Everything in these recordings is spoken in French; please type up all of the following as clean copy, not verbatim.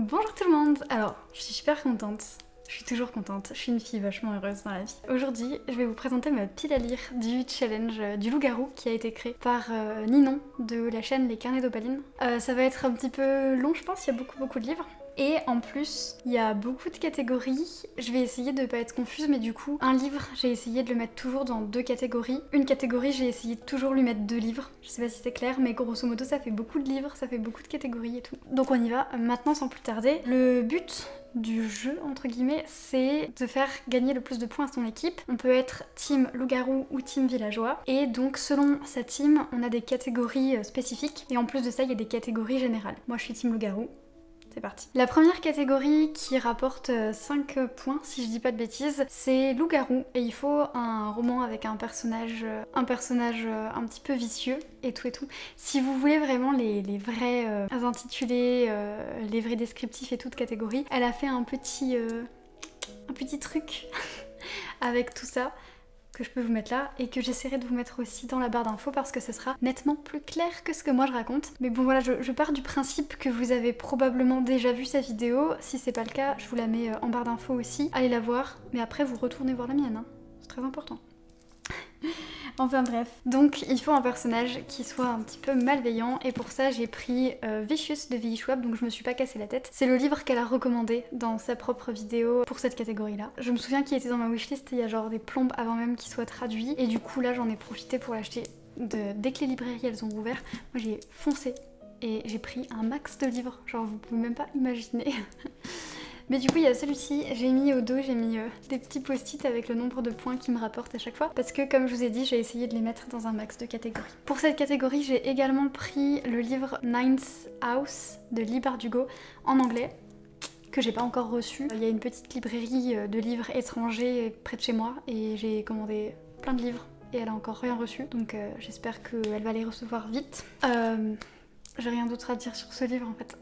Bonjour tout le monde. Alors, je suis super contente. Je suis toujours contente, je suis une fille vachement heureuse dans la vie. Aujourd'hui, je vais vous présenter ma pile à lire du challenge du loup-garou qui a été créé par Ninon de la chaîne Les Carnets d'Opaline. Ça va être un petit peu long je pense, il y a beaucoup de livres. Et en plus, il y a beaucoup de catégories. Je vais essayer de pas être confuse, mais du coup, un livre, j'ai essayé de le mettre toujours dans deux catégories. Une catégorie, j'ai essayé de toujours lui mettre deux livres. Je sais pas si c'est clair, mais grosso modo, ça fait beaucoup de livres, ça fait beaucoup de catégories et tout. Donc on y va, maintenant sans plus tarder. Le but du jeu, entre guillemets, c'est de faire gagner le plus de points à son équipe. On peut être team loup-garou ou team villageois. Et donc, selon sa team, on a des catégories spécifiques. Et en plus de ça, il y a des catégories générales. Moi, je suis team loup-garou. C'est parti. La première catégorie qui rapporte 5 points, si je dis pas de bêtises, c'est loup-garou. Et il faut un roman avec un personnage un petit peu vicieux et tout et tout. Si vous voulez vraiment les vrais intitulés, les vrais descriptifs et toute catégorie, elle a fait un petit truc avec tout ça que je peux vous mettre là et que j'essaierai de vous mettre aussi dans la barre d'infos parce que ce sera nettement plus clair que ce que moi je raconte. Mais bon voilà, je pars du principe que vous avez probablement déjà vu cette vidéo. Si c'est pas le cas, je vous la mets en barre d'infos aussi. Allez la voir, mais après vous retournez voir la mienne, hein. C'est très important. Enfin bref, donc il faut un personnage qui soit un petit peu malveillant et pour ça j'ai pris Vicious de V.E. Schwab, donc je me suis pas cassé la tête. C'est le livre qu'elle a recommandé dans sa propre vidéo pour cette catégorie là. Je me souviens qu'il était dans ma wishlist il y a genre des plombes avant même qu'il soit traduit et du coup là j'en ai profité pour l'acheter dès que les librairies elles ont ouvert. Moi j'ai foncé et j'ai pris un max de livres, genre vous pouvez même pas imaginer. Mais du coup il y a celui-ci, j'ai mis au dos, j'ai mis des petits post-it avec le nombre de points qui me rapportent à chaque fois parce que comme je vous ai dit, j'ai essayé de les mettre dans un max de catégories. Pour cette catégorie, j'ai également pris le livre Ninth House de Leigh Bardugo en anglais que j'ai pas encore reçu. Il y a une petite librairie de livres étrangers près de chez moi et j'ai commandé plein de livres et elle a encore rien reçu donc j'espère qu'elle va les recevoir vite. J'ai rien d'autre à dire sur ce livre en fait.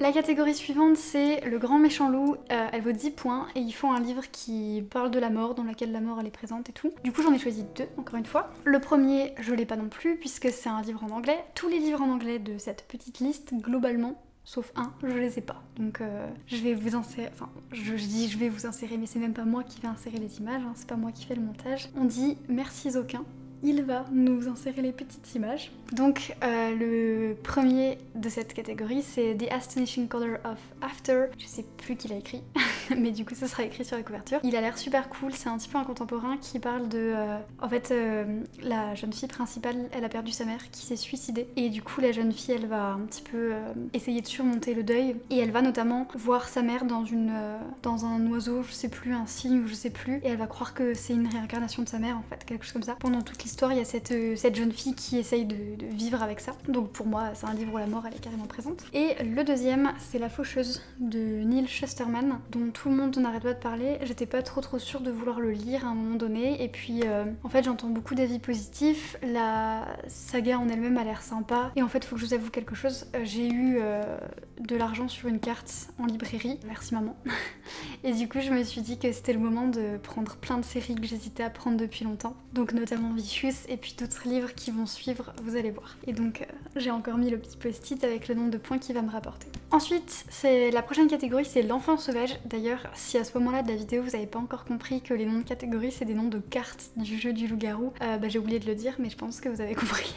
La catégorie suivante c'est Le Grand Méchant Loup, elle vaut 10 points et il faut un livre qui parle de la mort, dans lequel la mort elle est présente et tout. Du coup j'en ai choisi deux encore une fois. Le premier je l'ai pas non plus puisque c'est un livre en anglais. Tous les livres en anglais de cette petite liste globalement, sauf un, je les ai pas. Donc je vais vous insérer, enfin je dis je vais vous insérer mais c'est même pas moi qui vais insérer les images, hein, c'est pas moi qui fais le montage. On dit merci Zoquin. Il va nous insérer les petites images. Donc le premier de cette catégorie c'est The Astonishing Color of After. Je sais plus qui l'a écrit, mais du coup ça sera écrit sur la couverture. Il a l'air super cool, c'est un petit peu un contemporain qui parle de... En fait la jeune fille principale elle a perdu sa mère qui s'est suicidée et du coup la jeune fille elle va un petit peu essayer de surmonter le deuil et elle va notamment voir sa mère dans un oiseau, je sais plus, un cygne ou je sais plus, et elle va croire que c'est une réincarnation de sa mère en fait, quelque chose comme ça. Pendant toute l'histoire il y a cette jeune fille qui essaye de vivre avec ça. Donc pour moi c'est un livre où la mort elle est carrément présente. Et le deuxième c'est La Faucheuse de Neil Shusterman dont tout le monde n'arrête pas de parler. J'étais pas trop sûre de vouloir le lire à un moment donné et puis en fait j'entends beaucoup d'avis positifs. La saga en elle-même a l'air sympa et en fait faut que je vous avoue quelque chose, j'ai eu de l'argent sur une carte en librairie, merci maman. Et du coup je me suis dit que c'était le moment de prendre plein de séries que j'hésitais à prendre depuis longtemps, donc notamment Vicious et puis d'autres livres qui vont suivre, vous allez voir. Et donc j'ai encore mis le petit post-it avec le nombre de points qu'il va me rapporter. Ensuite, la prochaine catégorie c'est l'enfant sauvage. D'ailleurs, si à ce moment-là de la vidéo vous n'avez pas encore compris que les noms de catégories c'est des noms de cartes du jeu du loup-garou, j'ai oublié de le dire mais je pense que vous avez compris.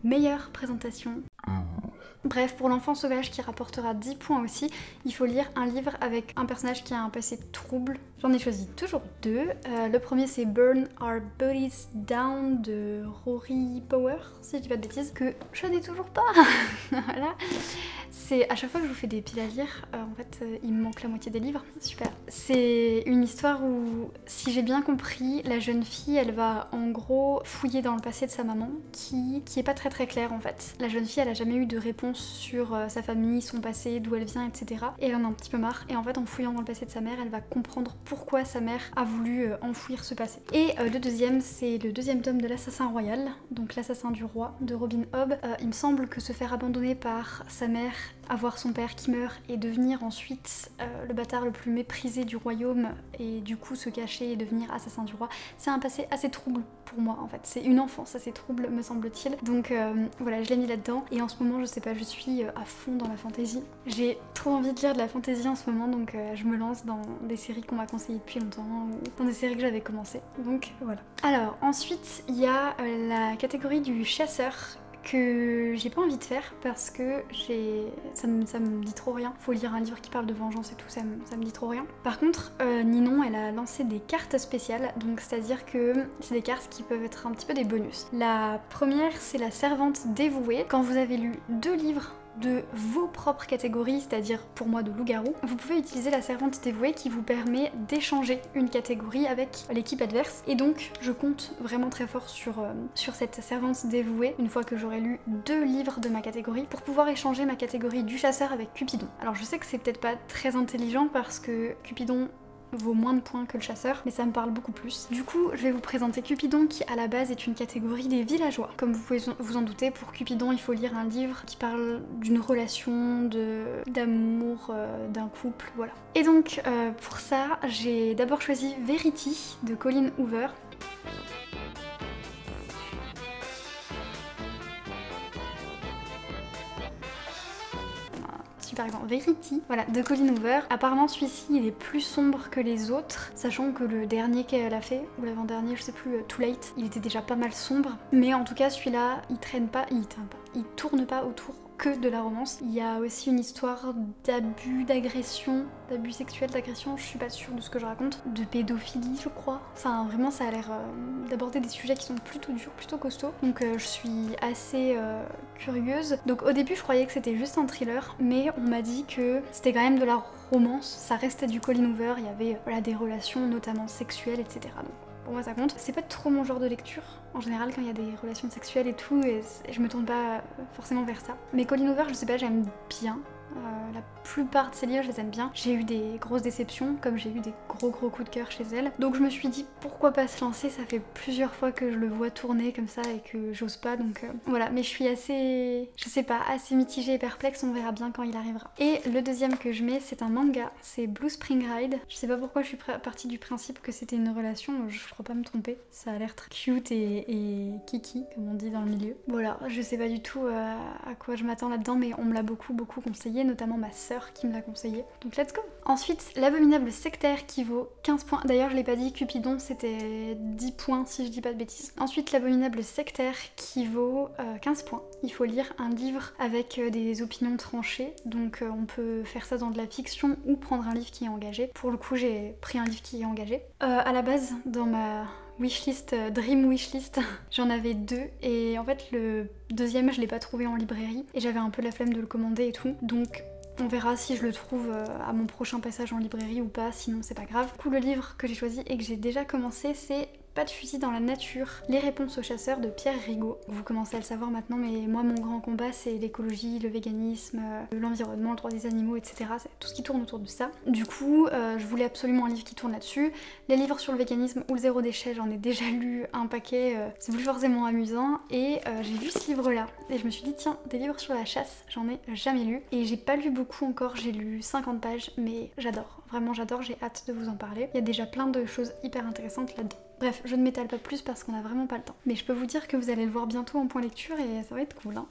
Meilleure présentation. Bref, pour l'enfant sauvage qui rapportera 10 points aussi, il faut lire un livre avec un personnage qui a un passé trouble. J'en ai choisi toujours deux. Le premier c'est Burn Our Bodies Down de Rory Power, si je dis pas de bêtises, que je n'ai toujours pas. Voilà. C'est à chaque fois que je vous fais des piles à lire, en fait il me manque la moitié des livres, super. C'est une histoire où, si j'ai bien compris, la jeune fille elle va en gros fouiller dans le passé de sa maman qui est pas très clair en fait. La jeune fille elle a jamais eu de réponse sur sa famille, son passé, d'où elle vient, etc. Et elle en a un petit peu marre et en fait en fouillant dans le passé de sa mère elle va comprendre pourquoi sa mère a voulu enfouir ce passé. Et le deuxième c'est le deuxième tome de l'Assassin Royal, donc l'Assassin du Roi de Robin Hobb. Il me semble que se faire abandonner par sa mère avoir son père qui meurt et devenir ensuite le bâtard le plus méprisé du royaume et du coup se cacher et devenir assassin du roi, c'est un passé assez trouble pour moi en fait. C'est une enfance assez trouble me semble-t-il. Donc voilà, je l'ai mis là-dedans et en ce moment je sais pas, je suis à fond dans la fantasy. J'ai trop envie de lire de la fantasy en ce moment donc je me lance dans des séries qu'on m'a conseillées depuis longtemps ou dans des séries que j'avais commencé. Donc voilà. Alors ensuite il y a la catégorie du chasseur que j'ai pas envie de faire parce que ça me dit trop rien. Faut lire un livre qui parle de vengeance et tout, ça me dit trop rien. Par contre, Ninon, elle a lancé des cartes spéciales, donc c'est-à-dire que c'est des cartes qui peuvent être un petit peu des bonus. La première, c'est la servante dévouée. Quand vous avez lu 2 livres de vos propres catégories, c'est-à-dire pour moi de loup-garou, vous pouvez utiliser la servante dévouée qui vous permet d'échanger une catégorie avec l'équipe adverse. Et donc je compte vraiment très fort sur cette servante dévouée une fois que j'aurai lu 2 livres de ma catégorie pour pouvoir échanger ma catégorie du chasseur avec Cupidon. Alors je sais que c'est peut-être pas très intelligent parce que Cupidon vaut moins de points que le chasseur, mais ça me parle beaucoup plus. Du coup, je vais vous présenter Cupidon qui à la base est une catégorie des villageois. Comme vous pouvez vous en douter, pour Cupidon, il faut lire un livre qui parle d'une relation, d'amour, d'un couple, voilà. Et donc, pour ça, j'ai d'abord choisi Verity de Colleen Hoover. Par exemple Verity, voilà, de Colleen Hoover. Apparemment celui-ci il est plus sombre que les autres, sachant que le dernier qu'elle a fait, ou l'avant-dernier, je sais plus, Too Late, il était déjà pas mal sombre. Mais en tout cas celui-là, il tourne pas autour que de la romance. Il y a aussi une histoire d'abus, d'agression, d'abus sexuels, d'agression, je suis pas sûre de ce que je raconte, de pédophilie je crois. Enfin vraiment ça a l'air d'aborder des sujets qui sont plutôt durs, plutôt costauds. Donc je suis assez curieuse. Donc au début je croyais que c'était juste un thriller, mais on m'a dit que c'était quand même de la romance, ça restait du Colleen Hoover, il y avait voilà, des relations notamment sexuelles, etc. Donc, pour moi ça compte. C'est pas trop mon genre de lecture, en général quand il y a des relations sexuelles et tout, et je me tourne pas forcément vers ça. Mais Colleen Hoover, je sais pas, j'aime bien. La plupart de ses livres, je les aime bien. J'ai eu des grosses déceptions, comme j'ai eu des gros coups de cœur chez elle. Donc je me suis dit pourquoi pas se lancer, ça fait plusieurs fois que je le vois tourner comme ça et que j'ose pas, donc voilà. Mais je suis assez, je sais pas, assez mitigée et perplexe, on verra bien quand il arrivera. Et le deuxième que je mets, c'est un manga, c'est Blue Spring Ride. Je sais pas pourquoi je suis partie du principe que c'était une relation, je crois pas me tromper. Ça a l'air très cute et kiki, comme on dit dans le milieu. Voilà, je sais pas du tout à quoi je m'attends là-dedans, mais on me l'a beaucoup conseillé, notamment ma sœur qui me l'a conseillé. Donc let's go. Ensuite, l'abominable sectaire qui vaut 15 points. D'ailleurs, je l'ai pas dit, Cupidon c'était 10 points si je dis pas de bêtises. Ensuite, l'abominable sectaire qui vaut 15 points. Il faut lire un livre avec des opinions tranchées, donc on peut faire ça dans de la fiction ou prendre un livre qui est engagé. Pour le coup, j'ai pris un livre qui est engagé. À la base, dans ma wishlist, dream wishlist, j'en avais 2 et en fait le deuxième je l'ai pas trouvé en librairie et j'avais un peu la flemme de le commander et tout, donc on verra si je le trouve à mon prochain passage en librairie ou pas, sinon c'est pas grave. Du coup le livre que j'ai choisi et que j'ai déjà commencé, c'est Pas de fusil dans la nature, les réponses aux chasseurs de Pierre Rigaud. Vous commencez à le savoir maintenant, mais moi mon grand combat c'est l'écologie, le véganisme, l'environnement, le droit des animaux, etc. C'est tout ce qui tourne autour de ça. Du coup, je voulais absolument un livre qui tourne là-dessus. Les livres sur le véganisme ou le zéro déchet, j'en ai déjà lu un paquet, c'est plus forcément amusant. Et j'ai lu ce livre-là et je me suis dit tiens, des livres sur la chasse, j'en ai jamais lu. Et j'ai pas lu beaucoup encore, j'ai lu 50 pages, mais j'adore. Vraiment j'adore, j'ai hâte de vous en parler. Il y a déjà plein de choses hyper intéressantes là-dedans. Bref, je ne m'étale pas plus parce qu'on a vraiment pas le temps. Mais je peux vous dire que vous allez le voir bientôt en point lecture et ça va être cool. Hein.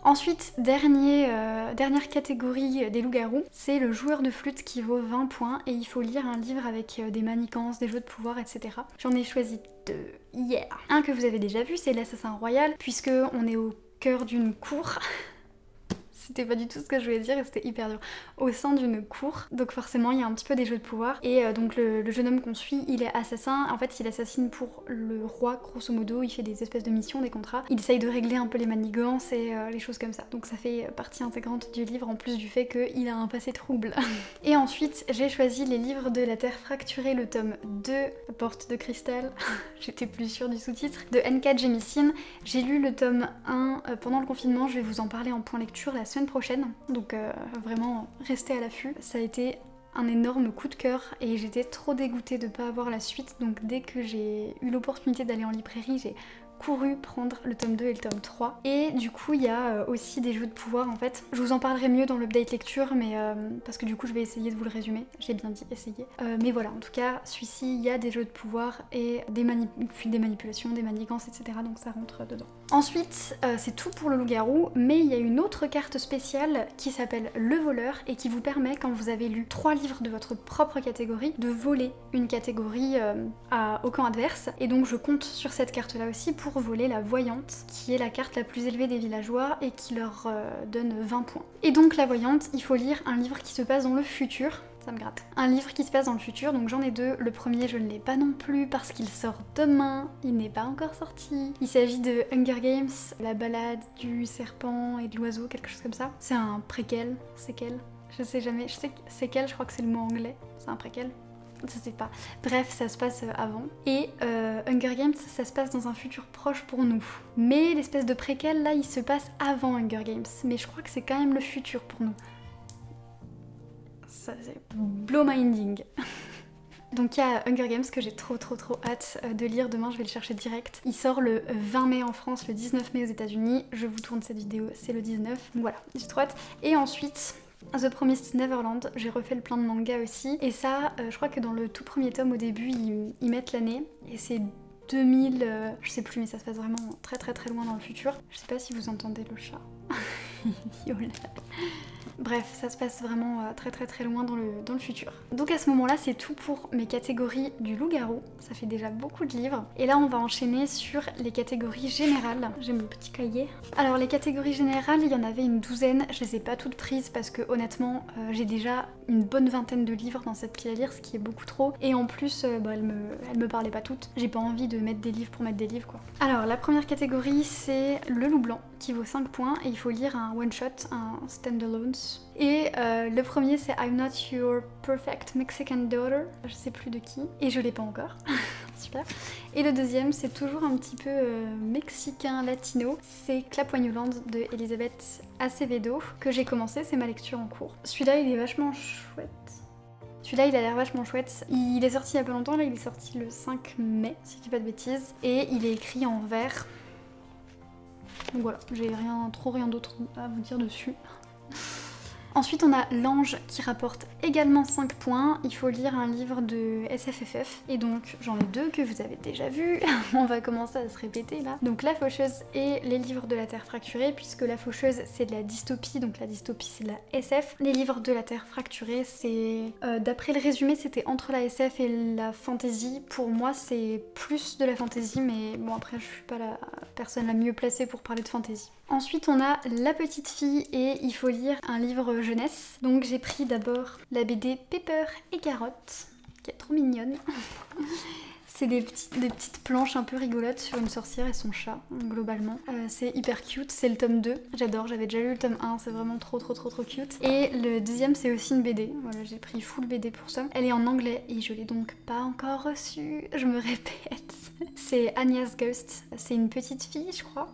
Ensuite, dernière catégorie des loups-garous, c'est le joueur de flûte qui vaut 20 points et il faut lire un livre avec des manigances, des jeux de pouvoir, etc. J'en ai choisi 2 hier. Un que vous avez déjà vu, c'est l'Assassin Royal, puisque on est au cœur d'une cour. C'était pas du tout ce que je voulais dire et c'était hyper dur. Au sein d'une cour, donc forcément il y a un petit peu des jeux de pouvoir. Et donc le jeune homme qu'on suit, il est assassin. En fait il assassine pour le roi grosso modo, il fait des espèces de missions, des contrats. Il essaye de régler un peu les manigances et les choses comme ça. Donc ça fait partie intégrante du livre en plus du fait qu'il a un passé trouble. Et ensuite j'ai choisi les livres de La Terre fracturée, le tome 2, La Porte de cristal, j'étais plus sûre du sous-titre, de N.K. Jemisin. J'ai lu le tome 1 pendant le confinement, je vais vous en parler en point lecture la semaine prochaine, donc vraiment restez à l'affût. Ça a été un énorme coup de cœur et j'étais trop dégoûtée de pas avoir la suite, donc dès que j'ai eu l'opportunité d'aller en librairie, j'ai couru prendre le tome 2 et le tome 3. Et du coup il y a aussi des jeux de pouvoir en fait. Je vous en parlerai mieux dans l'update lecture mais parce que du coup je vais essayer de vous le résumer. J'ai bien dit essayer. Mais voilà, en tout cas celui-ci il y a des jeux de pouvoir et des manipulations, des manigances, etc. Donc ça rentre dedans. Ensuite c'est tout pour le loup-garou, mais il y a une autre carte spéciale qui s'appelle le voleur et qui vous permet, quand vous avez lu 3 livres de votre propre catégorie, de voler une catégorie au camp adverse. Et donc je compte sur cette carte là aussi pour voler la voyante, qui est la carte la plus élevée des villageois et qui leur donne 20 points. Et donc la voyante, il faut lire un livre qui se passe dans le futur. Ça me gratte. Un livre qui se passe dans le futur, donc j'en ai 2. Le premier, je ne l'ai pas non plus parce qu'il sort demain. Il n'est pas encore sorti. Il s'agit de Hunger Games, la balade du serpent et de l'oiseau, quelque chose comme ça. C'est un préquel, séquel, je sais jamais. Je sais que séquel, je crois que c'est le mot anglais. C'est un préquel. Je sais pas. Bref, ça se passe avant. Et Hunger Games, ça se passe dans un futur proche pour nous. Mais l'espèce de préquel, là, il se passe avant Hunger Games. Mais je crois que c'est quand même le futur pour nous. Ça, c'est blow-minding. Donc il y a Hunger Games que j'ai trop hâte de lire. Demain, je vais le chercher direct. Il sort le 20 mai en France, le 19 mai aux États-Unis. Je vous tourne cette vidéo, c'est le 19. Voilà, j'ai trop hâte. Et ensuite, The Promised Neverland, j'ai refait le plein de mangas aussi. Et ça, je crois que dans le tout premier tome, au début, ils mettent l'année. Et c'est 2000, je sais plus, mais ça se passe vraiment très loin dans le futur. Je sais pas si vous entendez le chat. Bref, ça se passe vraiment très loin dans le futur. Donc à ce moment-là, c'est tout pour mes catégories du loup-garou. Ça fait déjà beaucoup de livres. Et là, on va enchaîner sur les catégories générales. J'ai mon petit cahier. Alors les catégories générales, il y en avait une douzaine. Je les ai pas toutes prises parce que honnêtement, j'ai déjà une bonne vingtaine de livres dans cette pile à lire, ce qui est beaucoup trop. Et en plus, elles me parlaient pas toutes. J'ai pas envie de mettre des livres pour mettre des livres, quoi. Alors la première catégorie, c'est le loup blanc, qui vaut 5 points. Et il faut lire un one-shot, un stand-alone. Et le premier c'est I'm Not Your Perfect Mexican Daughter, je sais plus de qui, et je l'ai pas encore. Super. Et le deuxième c'est toujours un petit peu mexicain latino, c'est Clapoignoland de Elisabeth Acevedo que j'ai commencé, c'est ma lecture en cours. Celui-là il est vachement chouette. Celui-là il a l'air vachement chouette. Il est sorti il y a pas longtemps, là il est sorti le 5 mai, si je dis pas de bêtises, et il est écrit en vert. Donc voilà, j'ai rien d'autre à vous dire dessus. Ensuite on a L'Ange qui rapporte également 5 points, il faut lire un livre de SFFF et donc j'en ai 2 que vous avez déjà vus, on va commencer à se répéter là. Donc La Faucheuse et Les Livres de la Terre Fracturée, puisque La Faucheuse c'est de la dystopie, donc la dystopie c'est de la SF. Les Livres de la Terre Fracturée c'est, d'après le résumé c'était entre la SF et la fantasy. Pour moi c'est plus de la fantasy mais bon après je suis pas la personne la mieux placée pour parler de fantasy. Ensuite on a La Petite Fille et il faut lire un livre jeunesse. Donc j'ai pris d'abord la BD Pepper et Carotte, qui est trop mignonne. C'est des petites planches un peu rigolotes sur une sorcière et son chat, globalement. C'est hyper cute, c'est le tome 2. J'adore, j'avais déjà lu le tome 1, c'est vraiment trop cute. Et le deuxième, c'est aussi une BD. Voilà, j'ai pris full BD pour ça. Elle est en anglais et je l'ai donc pas encore reçue, je me répète. C'est Anya's Ghost, c'est une petite fille, je crois,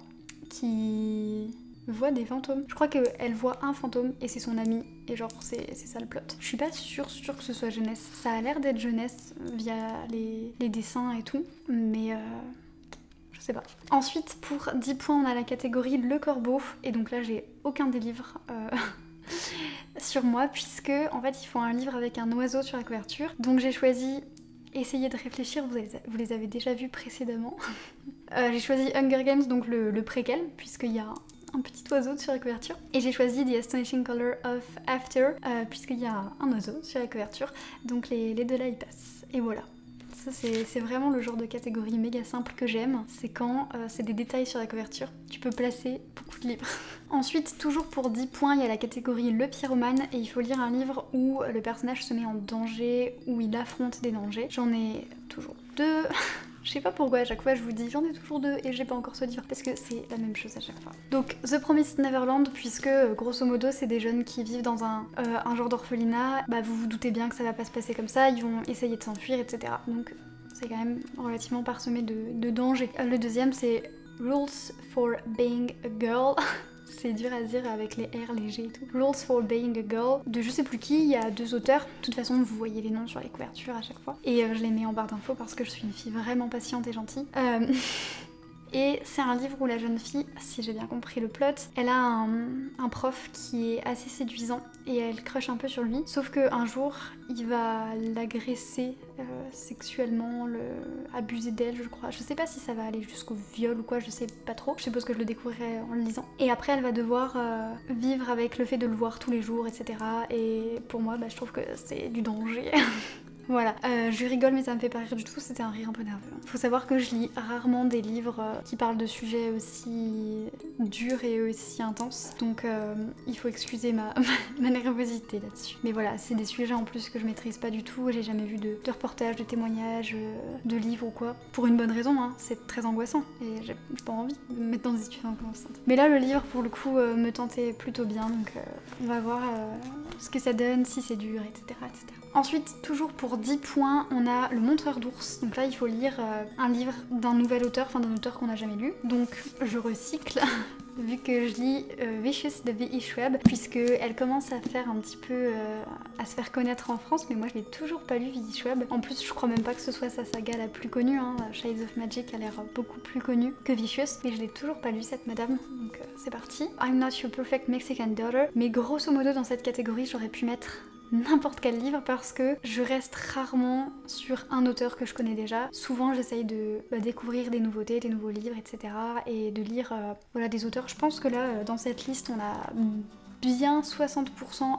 qui voit des fantômes. Je crois qu'elle voit un fantôme et c'est son ami et genre c'est ça le plot. Je suis pas sûre que ce soit jeunesse. Ça a l'air d'être jeunesse via les dessins et tout, mais je sais pas. Ensuite pour 10 points on a la catégorie Le Corbeau et donc là j'ai aucun des livres sur moi puisque en fait il faut un livre avec un oiseau sur la couverture. Donc j'ai choisi Essayez de réfléchir, vous les avez déjà vus précédemment. J'ai choisi Hunger Games, donc le préquel, puisqu'il y a un petit oiseau sur la couverture. Et j'ai choisi The Astonishing Color of After, puisqu'il y a un oiseau sur la couverture. Donc les deux là, ils passent. Et voilà. Ça, c'est vraiment le genre de catégorie méga simple que j'aime. C'est quand c'est des détails sur la couverture. Tu peux placer beaucoup de livres. Ensuite, toujours pour 10 points, il y a la catégorie Le Pyromane. Et il faut lire un livre où le personnage se met en danger, où il affronte des dangers. J'en ai toujours 2. Je sais pas pourquoi à chaque fois je vous dis j'en ai toujours 2 et j'ai pas encore ce livre parce que c'est la même chose à chaque fois. Donc The Promised Neverland, puisque grosso modo c'est des jeunes qui vivent dans un genre d'orphelinat, bah vous vous doutez bien que ça va pas se passer comme ça, ils vont essayer de s'enfuir, etc. Donc c'est quand même relativement parsemé de dangers. Le deuxième c'est Rules for Being a Girl. C'est dur à dire avec les R légers et tout. Rules for Being a Girl de je sais plus qui, il y a 2 auteurs. De toute façon, vous voyez les noms sur les couvertures à chaque fois. Et je les mets en barre d'infos parce que je suis une fille vraiment patiente et gentille. Et c'est un livre où la jeune fille, si j'ai bien compris le plot, elle a un prof qui est assez séduisant et elle crush un peu sur lui. Sauf qu'un jour, il va l'agresser sexuellement, abuser d'elle, je crois. Je sais pas si ça va aller jusqu'au viol ou quoi, je sais pas trop. Je suppose que je le découvrirai en le lisant. Et après, elle va devoir vivre avec le fait de le voir tous les jours, etc. Et pour moi, je trouve que c'est du danger. Voilà, je rigole mais ça me fait pas rire du tout, c'était un rire un peu nerveux. Faut savoir que je lis rarement des livres qui parlent de sujets aussi durs et aussi intenses, donc il faut excuser ma nervosité là-dessus. Mais voilà, c'est des sujets en plus que je maîtrise pas du tout, j'ai jamais vu de reportages, de témoignages, de livres ou quoi. Pour une bonne raison, hein, c'est très angoissant et j'ai pas envie de me mettre dans des situations angoissantes. Mais là, le livre pour le coup me tentait plutôt bien, donc on va voir ce que ça donne, si c'est dur, etc., etc. Ensuite, toujours pour 10 points, on a Le Montreur d'ours. Donc là, il faut lire un livre d'un nouvel auteur, enfin d'un auteur qu'on n'a jamais lu. Donc je recycle, vu que je lis Vicious de V.E. Schwab, puisque elle commence à faire un petit peu, à se faire connaître en France, mais moi je l'ai toujours pas lu, V.E. Schwab. En plus, je crois même pas que ce soit sa saga la plus connue, hein. Shades of Magic a l'air beaucoup plus connue que Vicious, mais je l'ai toujours pas lu cette madame, donc c'est parti. I'm Not Your Perfect Mexican Daughter, mais grosso modo dans cette catégorie, j'aurais pu mettre n'importe quel livre parce que je reste rarement sur un auteur que je connais déjà. Souvent j'essaye de découvrir des nouveautés, des nouveaux livres, etc. et de lire voilà, des auteurs. Je pense que là dans cette liste on a bien 60%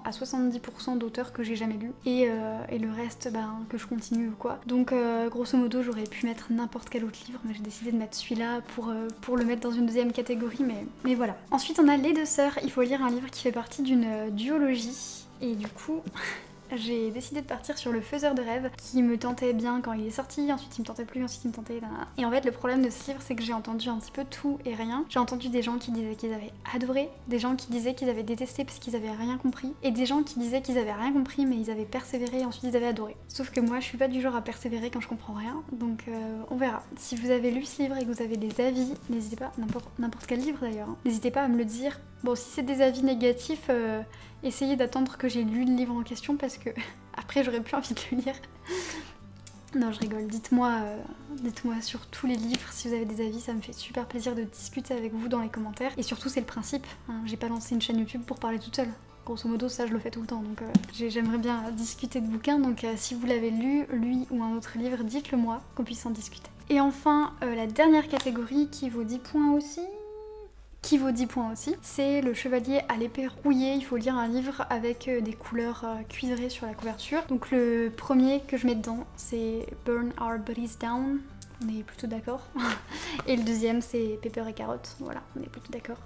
à 70% d'auteurs que j'ai jamais lus et le reste que je continue ou quoi. Donc grosso modo j'aurais pu mettre n'importe quel autre livre mais j'ai décidé de mettre celui-là pour le mettre dans une deuxième catégorie mais voilà. Ensuite on a Les Deux Sœurs, il faut lire un livre qui fait partie d'une duologie. Et du coup, j'ai décidé de partir sur Le Faiseur de rêves, qui me tentait bien quand il est sorti, ensuite il me tentait plus, ensuite il me tentait... Et en fait, le problème de ce livre, c'est que j'ai entendu un petit peu tout et rien. J'ai entendu des gens qui disaient qu'ils avaient adoré, des gens qui disaient qu'ils avaient détesté parce qu'ils avaient rien compris, et des gens qui disaient qu'ils avaient rien compris mais ils avaient persévéré et ensuite ils avaient adoré. Sauf que moi, je suis pas du genre à persévérer quand je comprends rien, donc on verra. Si vous avez lu ce livre et que vous avez des avis, n'hésitez pas, n'importe quel livre d'ailleurs, hein, n'hésitez pas à me le dire. Bon, si c'est des avis négatifs, essayez d'attendre que j'ai lu le livre en question parce que après j'aurais plus envie de le lire. Non, je rigole, dites-moi sur tous les livres si vous avez des avis, ça me fait super plaisir de discuter avec vous dans les commentaires. Et surtout c'est le principe, hein, j'ai pas lancé une chaîne YouTube pour parler toute seule. Grosso modo ça je le fais tout le temps, donc j'aimerais bien discuter de bouquins, donc si vous l'avez lu, lui ou un autre livre, dites-le moi, qu'on puisse en discuter. Et enfin, la dernière catégorie qui vaut 10 points aussi... c'est Le Chevalier à l'épée rouillée. Il faut lire un livre avec des couleurs cuivrées sur la couverture. Donc le premier que je mets dedans, c'est Burn Our Bodies Down. On est plutôt d'accord. Et le deuxième, c'est Pepper et Carotte. Voilà, on est plutôt d'accord.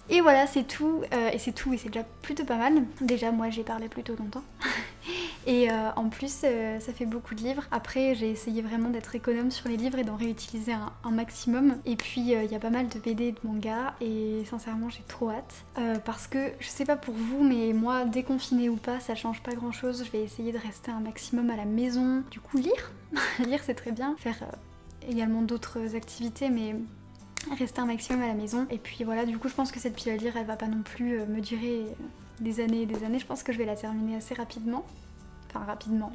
Et voilà, c'est tout. Et c'est déjà plutôt pas mal. Déjà, moi, j'ai parlé plutôt longtemps. Et en plus, ça fait beaucoup de livres. Après, j'ai essayé vraiment d'être économe sur les livres et d'en réutiliser un maximum. Et puis, il y a pas mal de BD et de mangas. Et sincèrement, j'ai trop hâte. Parce que, je sais pas pour vous, mais moi, déconfinée ou pas, ça change pas grand chose. Je vais essayer de rester un maximum à la maison. Du coup, lire. Lire, c'est très bien. Faire également d'autres activités, mais... rester un maximum à la maison. Et puis voilà, du coup je pense que cette pile à lire elle va pas non plus me durer des années et des années. Je pense que je vais la terminer assez rapidement. Enfin rapidement,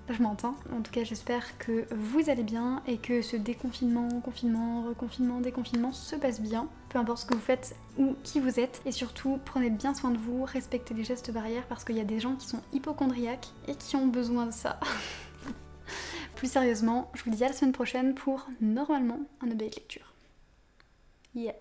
je m'entends. En tout cas j'espère que vous allez bien et que ce déconfinement, confinement, reconfinement, déconfinement se passe bien. Peu importe ce que vous faites ou qui vous êtes. Et surtout prenez bien soin de vous, respectez les gestes barrières parce qu'il y a des gens qui sont hypocondriaques et qui ont besoin de ça. Plus sérieusement, je vous dis à la semaine prochaine pour normalement un update lecture. Yeah.